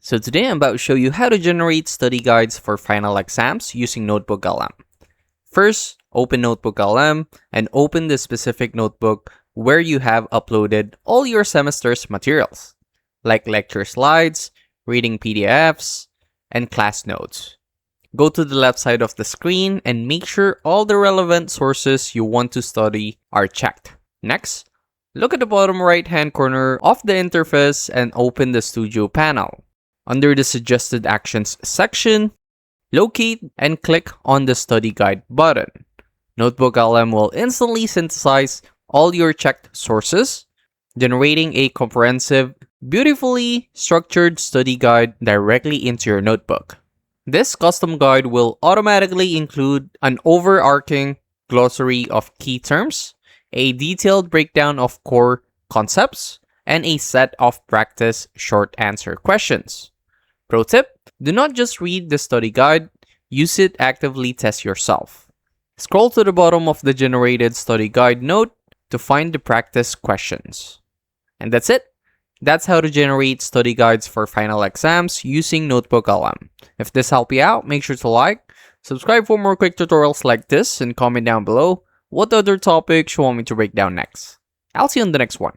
So today I'm about to show you how to generate study guides for final exams using NotebookLM. First, open NotebookLM and open the specific notebook where you have uploaded all your semester's materials, like lecture slides, reading PDFs, and class notes. Go to the left side of the screen and make sure all the relevant sources you want to study are checked. Next, look at the bottom right-hand corner of the interface and open the Studio panel. Under the Suggested Actions section, locate and click on the Study Guide button. NotebookLM will instantly synthesize all your checked sources, generating a comprehensive, beautifully structured study guide directly into your notebook. This custom guide will automatically include an overarching glossary of key terms, a detailed breakdown of core concepts, and a set of practice short answer questions. Pro tip, do not just read the study guide, use it actively test yourself. Scroll to the bottom of the generated study guide note to find the practice questions. And that's it. That's how to generate study guides for final exams using NotebookLM. If this helped you out, make sure to like, subscribe for more quick tutorials like this, and comment down below what other topics you want me to break down next. I'll see you on the next one.